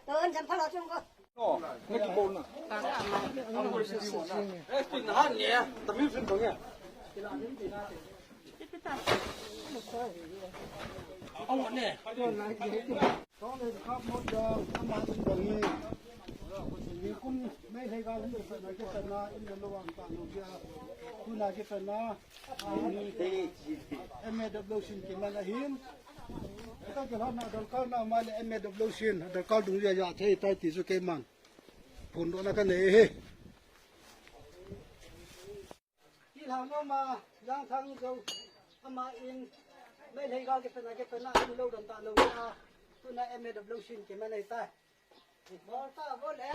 Tớ dám phát lọt chung con. Nó cái bồn à? Ê, tình hàn nhé, tầm yêu sinh nhé. Ông muốn nè. Có người khóc một giờ, ăn mà in đồng ý. Vì cũng mấy thầy cao cũng được phần này cái phần là in được lâu tạm được kia. Tôi là cái phần là MWC cái mà là hiếm. Các cái hôm nào đầu cao nào mà là MWC, đầu cao đúng giờ thế tay thì số cái màn. Phun đó là cái này. Khi nào nó mà giang thăng rồi, mà in mấy thầy cao cái phần là in lâu tạm được kia. Tôi là MWC cái mà này tay. Bỏ ta vô lẽ.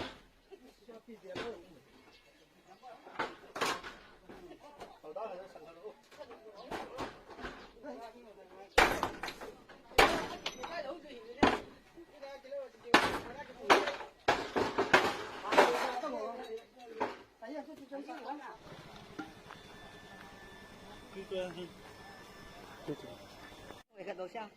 Gật đầu sao?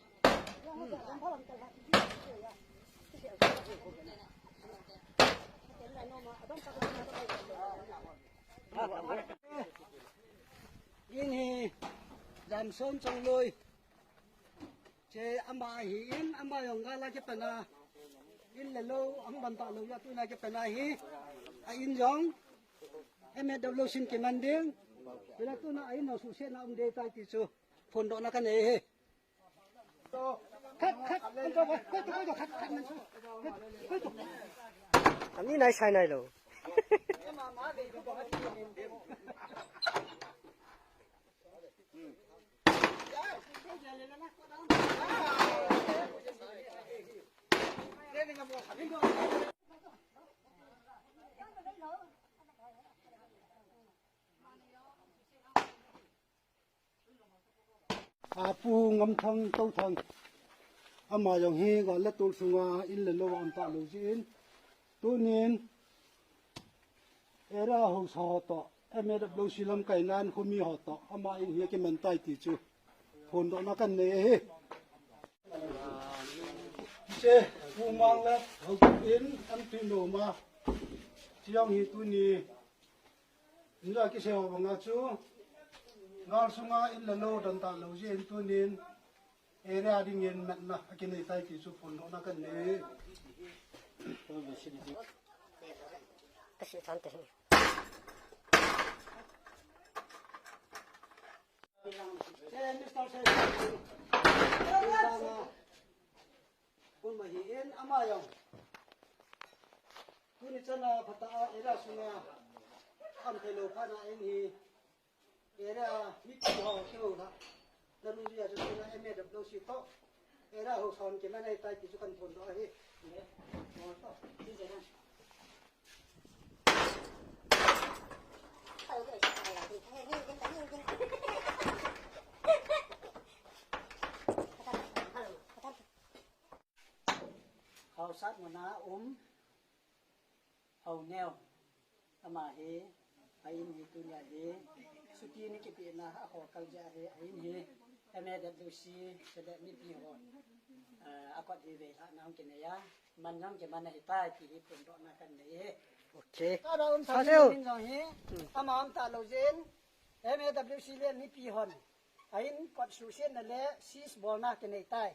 Ini dan son trong lôi chế ama hiin ama yong gala cái phần à in là lâu ông bàn tạo lâu ra tôi là cái phần này hi in giống em đâu lâu xin cái màn điên tôi là tôi nói nó sụt xe nó ông đề tay thì số phun đó là cái này khát anh cho vậy khát mình Thằng ní này sai này rồi. Pu ngâm thăng tâu thăng ama yong hi gọi là tôi sunga in là lâu anh ta lâu xin tôi nên era hồ sơ to em đã lâu xin làm cái nan không mi họ to ama in hi cái mình tay thì chú phun đó nó cần này chế phu mang là hậu in anh tin đồ mà chiang hi tôi ni như cái xe bằng ngã chú ngal sunga in la lo dan ta lo jen tu nin area ding yen mat na akin tai ti su phun na kan ne Cái sự phản tình. kun ma hi en ama yong kun ni chana phata area sunga am thelo phana en hi era mit ho kêu đó lần nu giờ chúng ta em được đâu xịt to era hồ son cái này tay chỉ cần phun đó hết hậu sát mà ná hậu neo mà he ain hi tu nya he suti ni ke pe na ho kal ja he ain hi MWC sede mi pi ho akot hi ve na hom ke ne ya man nam ke man hi ta ki hi pun do na kan ne Ok. ta da um sa ni no he ama am ta lo zen MWC le mi pi hon ain kot su sen na le sis bol na ke ne tai